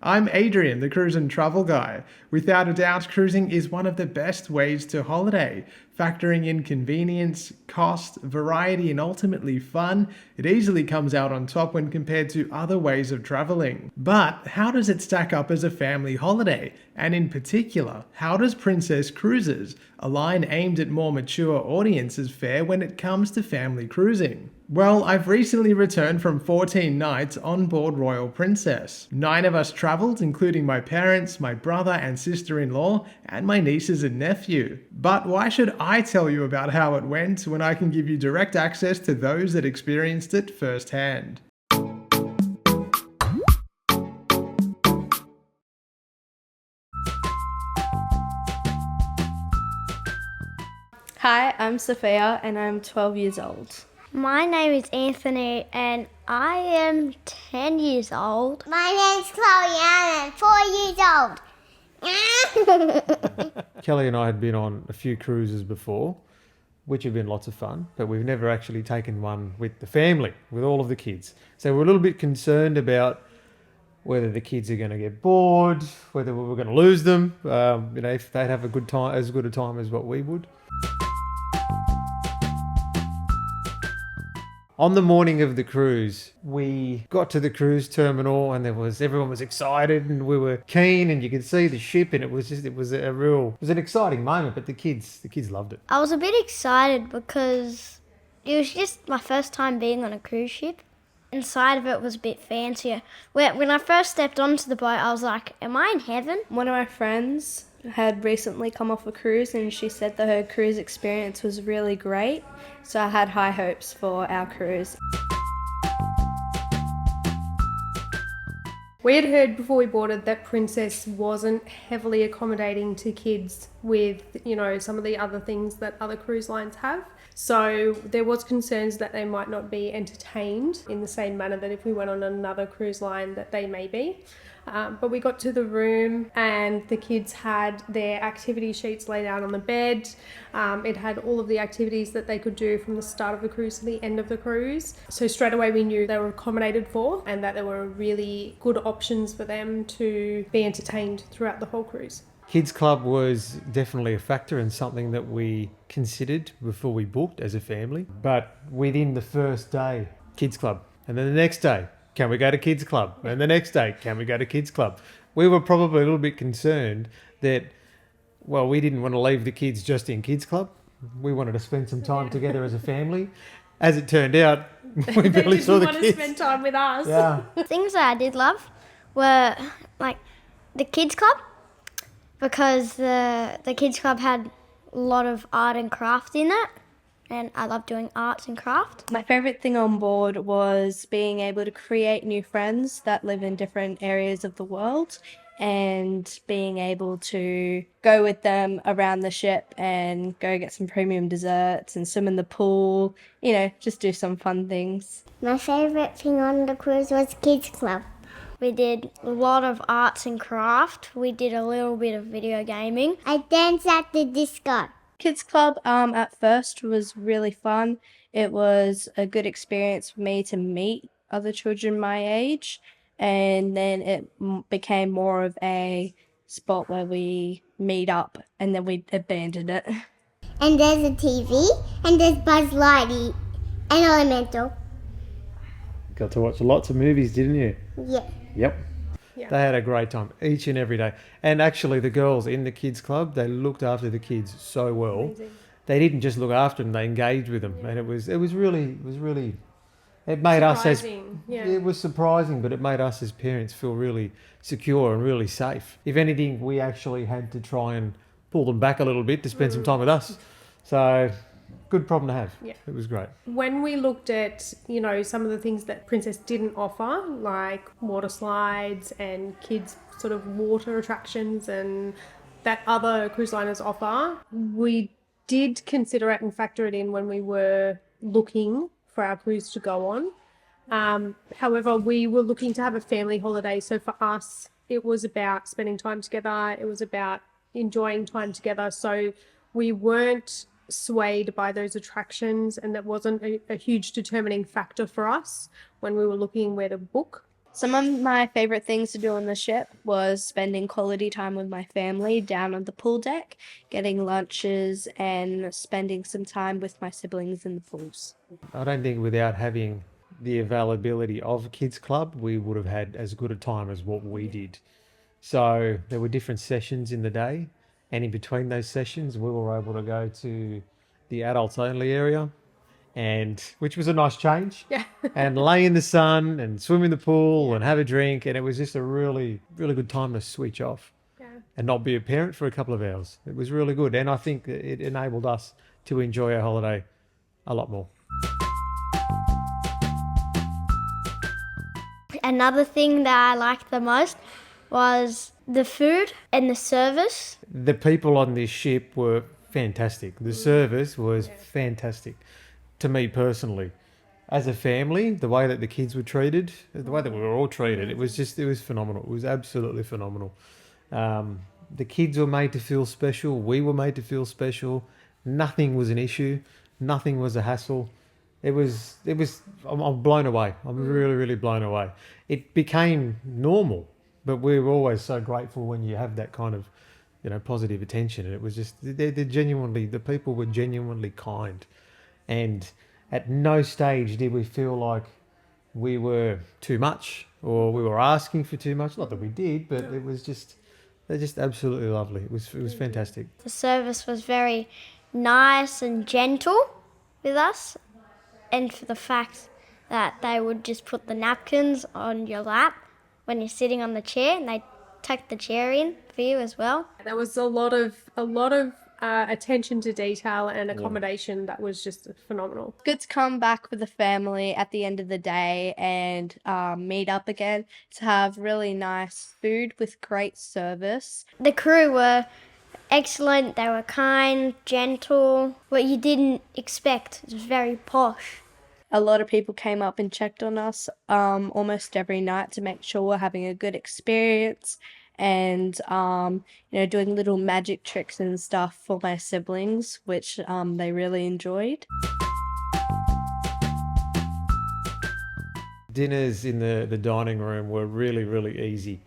I'm Adrian, the cruise and travel guy. Without a doubt, cruising is one of the best ways to holiday. Factoring in convenience, cost, variety, and ultimately fun, it easily comes out on top when compared to other ways of traveling. But how does it stack up as a family holiday? And in particular, how does Princess Cruises, a line aimed at more mature audiences, fare when it comes to family cruising? Well, I've recently returned from 14 nights on board Royal Princess. 9 of us travelled, including my parents, my brother and sister-in-law, and my nieces and nephew. But why should I tell you about how it went when I can give you direct access to those that experienced it firsthand? Hi, I'm Sophia and I'm 12 years old. My name is Anthony and I am 10 years old. My name's Chloe and I'm 4 years old. Kelly and I had been on a few cruises before, which have been lots of fun, but we've never actually taken one with the family, with all of the kids. So we're a little bit concerned about whether the kids are going to get bored, whether we were going to lose them, if they'd have a good time, as good a time as what we would. On the morning of the cruise, we got to the cruise terminal and everyone was excited and we were keen and you could see the ship and it was an exciting moment, but the kids loved it. I was a bit excited because it was just my first time being on a cruise ship. Inside of it was a bit fancier. When I first stepped onto the boat, I was like, am I in heaven? One of my friends had recently come off a cruise and she said that her cruise experience was really great. So I had high hopes for our cruise. We had heard before we boarded that Princess wasn't heavily accommodating to kids with, some of the other things that other cruise lines have. So there was concerns that they might not be entertained in the same manner that if we went on another cruise line that they may be. But we got to the room and the kids had their activity sheets laid out on the bed. It had all of the activities that they could do from the start of the cruise to the end of the cruise. So straight away we knew they were accommodated for and that there were really good options for them to be entertained throughout the whole cruise. Kids Club was definitely a factor and something that we considered before we booked as a family. But within the first day, Kids Club. And then the next day, can we go to Kids Club? And the next day, can we go to Kids Club? We were probably a little bit concerned that, we didn't want to leave the kids just in Kids Club. We wanted to spend some time together as a family. As it turned out, we barely saw the kids. They didn't want to spend time with us. Yeah. Things that I did love were like the kids club, because the kids club had a lot of art and craft in it, and I love doing arts and craft. My favourite thing on board was being able to create new friends that live in different areas of the world and being able to go with them around the ship and go get some premium desserts and swim in the pool, just do some fun things. My favourite thing on the cruise was kids club. We did a lot of arts and craft. We did a little bit of video gaming. I danced at the disco. Kids Club at first was really fun. It was a good experience for me to meet other children my age, and then it became more of a spot where we meet up and then we abandoned it. And there's a TV, and there's Buzz Lightyear and Elemental. Got to watch lots of movies, didn't you? Yeah. Yep. Yeah. They had a great time each and every day. And actually the girls in the kids club, they looked after the kids so well. Amazing. They didn't just look after them, they engaged with them. Yeah. And it was really it made Surprising, it was surprising, but it made us as parents feel really secure and really safe. If anything, we actually had to try and pull them back a little bit to spend some time with us. So good problem to have. Yeah. It was great. When we looked at, some of the things that Princess didn't offer, like water slides and kids sort of water attractions and that other cruise liners offer, we did consider it and factor it in when we were looking for our cruise to go on. However, we were looking to have a family holiday. So for us, it was about spending time together. It was about enjoying time together. So we weren't swayed by those attractions, and that wasn't a huge determining factor for us when we were looking where to book. Some of my favorite things to do on the ship was spending quality time with my family down on the pool deck, getting lunches, and spending some time with my siblings in the pools. I don't think without having the availability of a kids club, we would have had as good a time as what we did. So there were different sessions in the day, and in between those sessions, we were able to go to the adults only area, and which was a nice change. Yeah. And lay in the sun and swim in the pool and have a drink, and it was just a really, really good time to switch off Yeah. and not be a parent for a couple of hours. It was really good, and I think it enabled us to enjoy our holiday a lot more. Another thing that I liked the most was the food and the service. The people on this ship were fantastic. The service was fantastic to me personally. As a family, the way that the kids were treated, the way that we were all treated, it was phenomenal. It was absolutely phenomenal. The kids were made to feel special. We were made to feel special. Nothing was an issue. Nothing was a hassle. I'm blown away. I'm really, really blown away. It became normal, but we were always so grateful when you have that kind of, positive attention. And it was just, the people were genuinely kind. And at no stage did we feel like we were too much or we were asking for too much. Not that we did, but they're just absolutely lovely. It was fantastic. The service was very nice and gentle with us, and for the fact that they would just put the napkins on your lap when you're sitting on the chair, and they tuck the chair in for you as well. There was a lot of attention to detail and accommodation that was just phenomenal. Good to come back with the family at the end of the day and meet up again, to have really nice food with great service. The crew were excellent. They were kind, gentle, what you didn't expect. It was very posh. A lot of people came up and checked on us almost every night to make sure we're having a good experience, and doing little magic tricks and stuff for my siblings, which they really enjoyed. Dinners in the dining room were really, really easy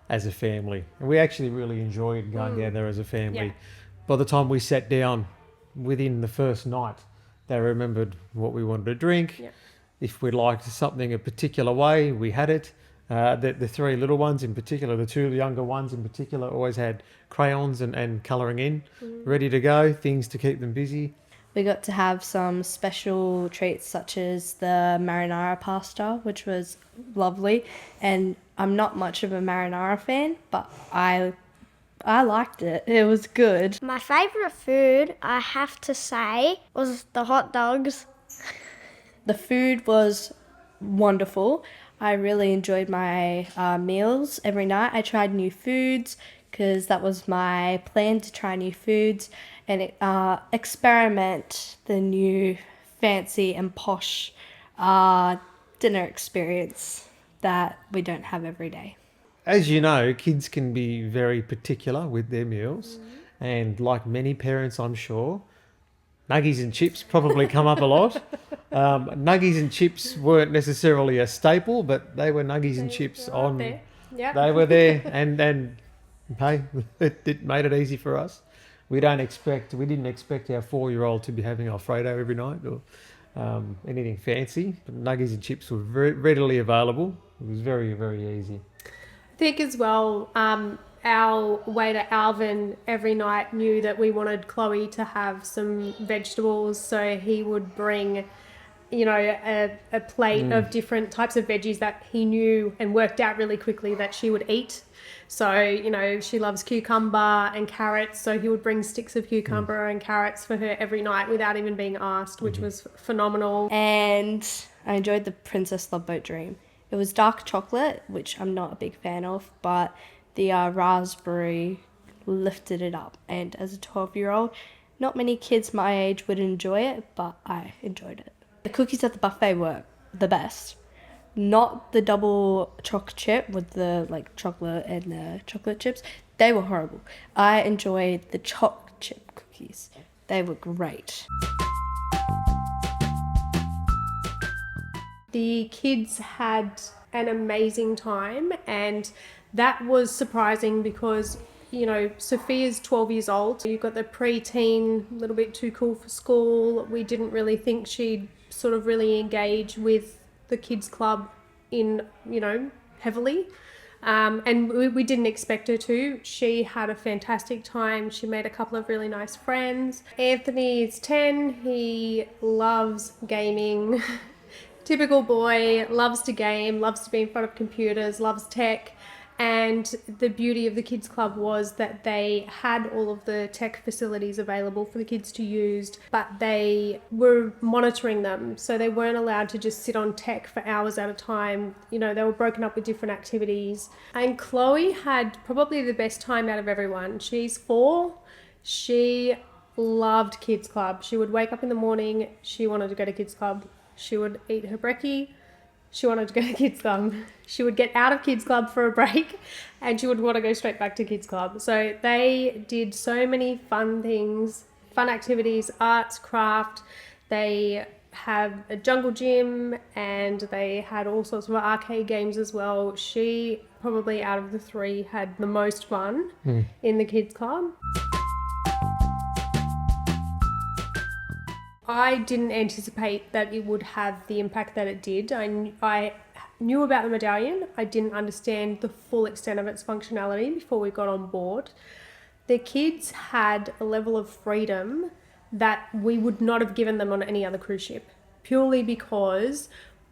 as a family. And we actually really enjoyed going down there as a family. Yeah. By the time we sat down within the first night, they remembered what we wanted to drink. Yeah. If we liked something a particular way, we had it. The three little ones in particular, the two younger ones in particular, always had crayons and colouring in ready to go, things to keep them busy. We got to have some special treats such as the marinara pasta, which was lovely. And I'm not much of a marinara fan, but I liked it. It was good. My favourite food, I have to say, was the hot dogs. The food was wonderful. I really enjoyed my meals every night. I tried new foods because that was my plan, to try new foods and experiment the new fancy and posh dinner experience that we don't have every day. As you know, kids can be very particular with their meals. And like many parents, I'm sure, nuggies and chips probably come up a lot. Nuggies and chips weren't necessarily a staple, but they were nuggies and chips on. There. Yeah. They were there, and hey, it made it easy for us. We didn't expect our 4-year-old to be having Alfredo every night or anything fancy. But nuggies and chips were very readily available. It was very, very easy. I think as well, our waiter Alvin every night knew that we wanted Chloe to have some vegetables, so he would bring, a plate of different types of veggies that he knew and worked out really quickly that she would eat. So, she loves cucumber and carrots, so he would bring sticks of cucumber and carrots for her every night without even being asked, which was phenomenal. And I enjoyed the Princess Love Boat Dream. It was dark chocolate, which I'm not a big fan of, but the raspberry lifted it up. And as a 12-year-old, not many kids my age would enjoy it, but I enjoyed it. The cookies at the buffet were the best. Not the double choc chip with the chocolate and the chocolate chips. They were horrible. I enjoyed the choc chip cookies. They were great. The kids had an amazing time, and that was surprising because, you know, Sophia's 12 years old. You've got the preteen, a little bit too cool for school. We didn't really think she'd sort of really engage with the kids club in, you know, heavily. And we didn't expect her to. She had a fantastic time. She made a couple of really nice friends. Anthony is 10. He loves gaming. Typical boy, loves to game, loves to be in front of computers, loves tech. And the beauty of the kids club was that they had all of the tech facilities available for the kids to use, but they were monitoring them. So they weren't allowed to just sit on tech for hours at a time. You know, they were broken up with different activities. And Chloe had probably the best time out of everyone. She's 4. She loved kids club. She would wake up in the morning. She wanted to go to kids club. She would eat her brekkie. She wanted to go to kids club. She would get out of kids club for a break and she would want to go straight back to kids club. So they did so many fun things, fun activities, arts, craft. They have a jungle gym and they had all sorts of arcade games as well. She probably out of the 3 had the most fun in the kids club. I didn't anticipate that it would have the impact that it did. I knew about the Medallion. I didn't understand the full extent of its functionality before we got on board. The kids had a level of freedom that we would not have given them on any other cruise ship, purely because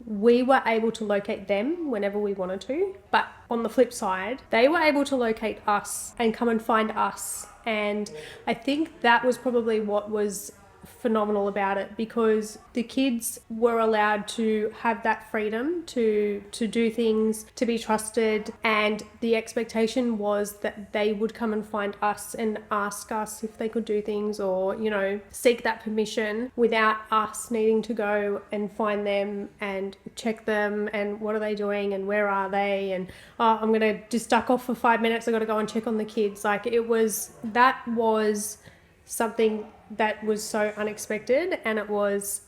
we were able to locate them whenever we wanted to. But on the flip side, they were able to locate us and come and find us. And I think that was probably what was phenomenal about it, because the kids were allowed to have that freedom to do things, to be trusted, and the expectation was that they would come and find us and ask us if they could do things, or, you know, seek that permission without us needing to go and find them and check them and what are they doing and where are they, and oh, I'm gonna just duck off for 5 minutes, I gotta go and check on the kids. Like, that was something that was so unexpected, and it was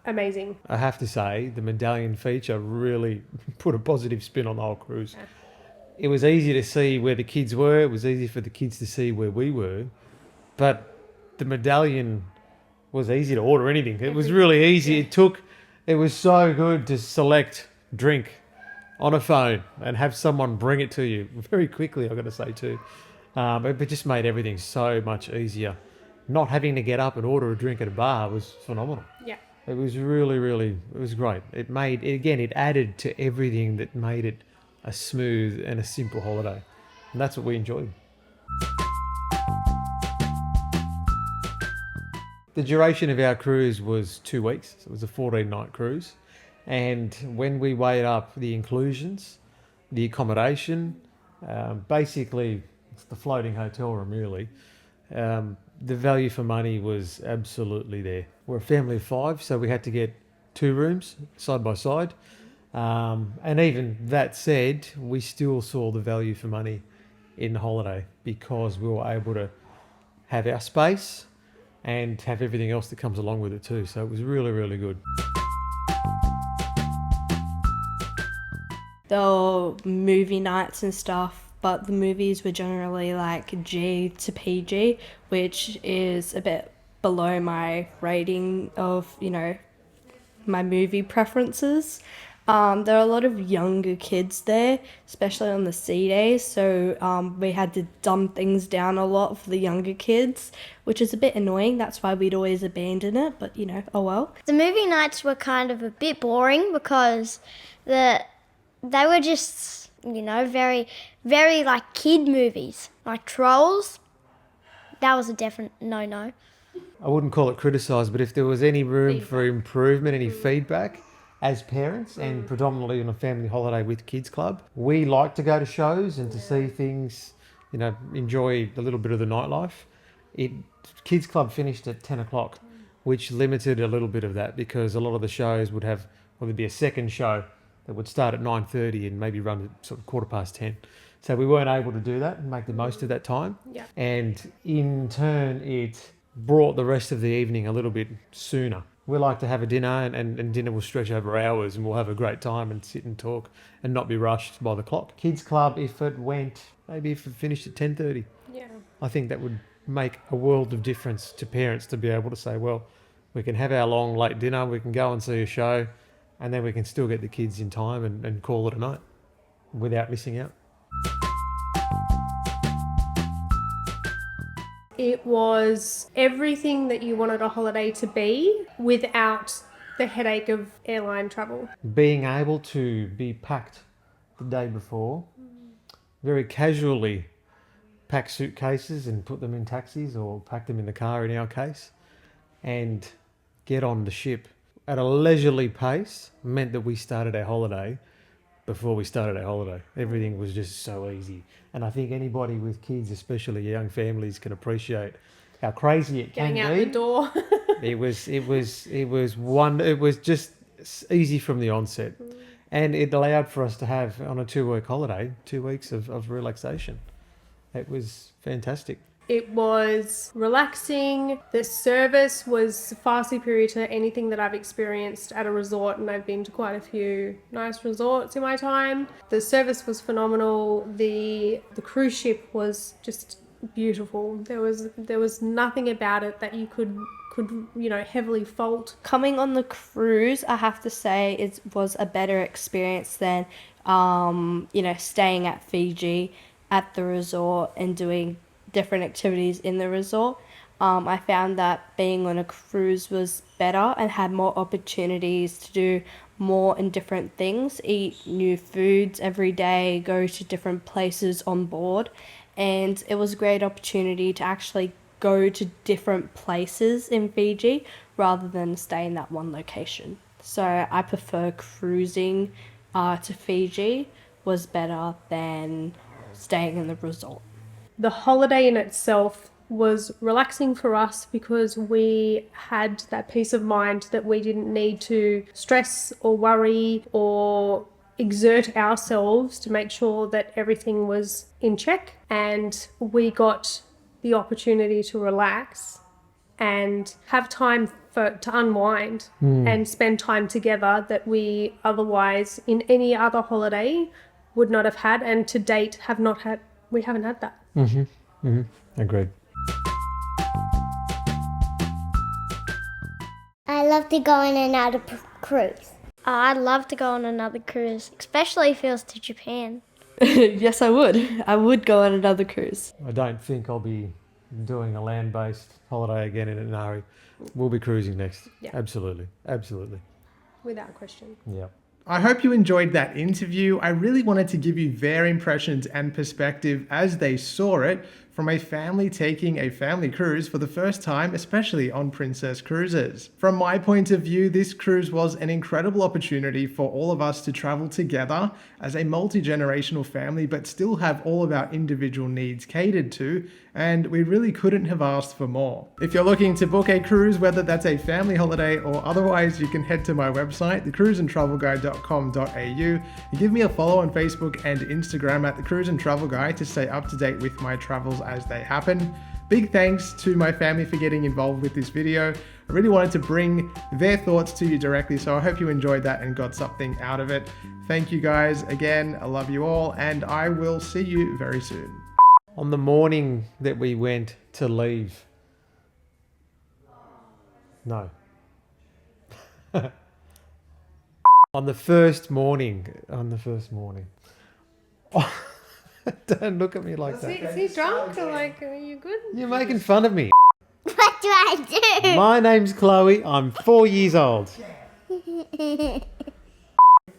amazing. I have to say, the Medallion feature really put a positive spin on the whole cruise. Yeah. It was easy to see where the kids were. It was easy for the kids to see where we were. But the Medallion was easy to order anything. It was really easy. Yeah. It was so good to select drink on a phone and have someone bring it to you very quickly, I've got to say too. It just made everything so much easier. Not having to get up and order a drink at a bar was phenomenal. Yeah. It was really, it was great. It added to everything that made it a smooth and a simple holiday. And that's what we enjoyed. The duration of our cruise was 2 weeks. So it was a 14-night cruise. And when we weighed up the inclusions, the accommodation, basically it's the floating hotel room really, the value for money was absolutely there. We're a family of 5, so we had to get 2 rooms side by side. And even that said, we still saw the value for money in the holiday because we were able to have our space and have everything else that comes along with it too. So it was really good. There were movie nights and stuff, but the movies were generally like G to PG, which is a bit below my rating of, you know, my movie preferences. There are a lot of younger kids there, especially on the sea days, so we had to dumb things down a lot for the younger kids, which is a bit annoying. That's why we'd always abandon it, but, you know, oh well. The movie nights were kind of a bit boring because they were just, you know, very, very like kid movies, like Trolls. That was a definite no-no. I wouldn't call it criticised, but if there was any room for improvement, any feedback, as parents and predominantly on a family holiday with Kids Club, we like to go to shows and to see things, you know, enjoy a little bit of the nightlife. Kids Club finished at 10 o'clock, which limited a little bit of that because a lot of the shows would have, well, there'd be a second show that would start at 9:30 and maybe run at sort of 10:15. So we weren't able to do that and make the most of that time. Yeah. And in turn, it brought the rest of the evening a little bit sooner We like to have a dinner, and dinner will stretch over hours, and we'll have a great time and sit and talk and not be rushed by the clock. Kids Club, if it finished at 10:30, Yeah. I think that would make a world of difference to parents to be able to say, well, we can have our long late dinner, we can go and see a show, and then we can still get the kids in time and call it a night without missing out. It was everything that you wanted a holiday to be without the headache of airline travel. Being able to be packed the day before, very casually pack suitcases and put them in taxis or pack them in the car in our case, and get on the ship at a leisurely pace meant that we started our holiday before we started our holiday. Everything was just so easy. And I think anybody with kids, especially young families, can appreciate how crazy it can Getting out be. the door. It was just easy from the onset. And it allowed for us to have, on a 2-week holiday, 2 weeks of relaxation. It was fantastic. It was relaxing. The service was far superior to anything that I've experienced at a resort, and I've been to quite a few nice resorts in my time. The service was phenomenal. The cruise ship was just beautiful. There was nothing about it that you could heavily fault. Coming on the cruise, I have to say, it was a better experience than, staying at Fiji at the resort and doing different activities in the resort. I found that being on a cruise was better and had more opportunities to do more and different things, eat new foods every day, go to different places on board. And it was a great opportunity to actually go to different places in Fiji rather than stay in that one location. So I prefer cruising to Fiji was better than staying in the resort. The holiday in itself was relaxing for us because we had that peace of mind that we didn't need to stress or worry or exert ourselves to make sure that everything was in check, and we got the opportunity to relax and have time to unwind and spend time together that we otherwise in any other holiday would not have had, and to date we haven't had that. Agreed. I love to go on another cruise. I'd love to go on another cruise, especially if it was to Japan. Yes, I would. I would go on another cruise. I don't think I'll be doing a land-based holiday again in Inari. We'll be cruising next. Yeah. Absolutely. Without question. Yeah. I hope you enjoyed that interview. I really wanted to give you their impressions and perspective as they saw it from a family taking a family cruise for the first time, especially on Princess Cruises. From my point of view, this cruise was an incredible opportunity for all of us to travel together as a multi-generational family, but still have all of our individual needs catered to, and we really couldn't have asked for more. If you're looking to book a cruise, whether that's a family holiday or otherwise, you can head to my website, thecruiseandtravelguide.com.au, and give me a follow on Facebook and Instagram at The Cruise and Travel Guide to stay up to date with my travels as they happen. Big thanks to my family for getting involved with this video. I really wanted to bring their thoughts to you directly, so I hope you enjoyed that and got something out of it. Thank you guys again. I love you all, and I will see you very soon. On the morning that we went to leave, no. On the first morning. Don't look at me like that. Is he drunk or are you good? You're making fun of me. What do I do? My name's Chloe. I'm 4 years old.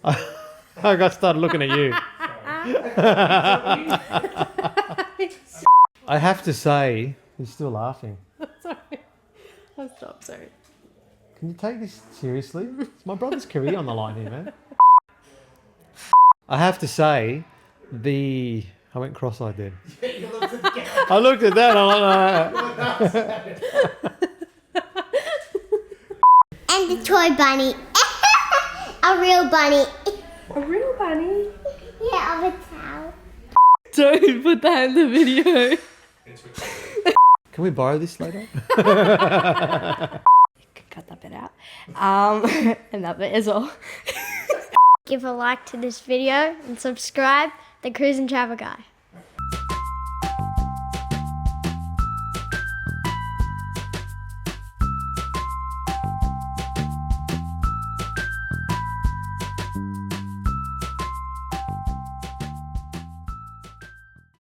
I got started looking at you. I have to say, you're still laughing. Sorry. I'll stop, sorry. Can you take this seriously? It's my brother's career on the line here, man. I have to say, I went cross-eyed then. I looked at that, And the toy bunny. A real bunny. A real bunny? Yeah, of a towel. Don't put that in the video. Can we borrow this later? Cut that bit out. And that bit is all. Give a like to this video and subscribe. The Cruise and Travel Guy.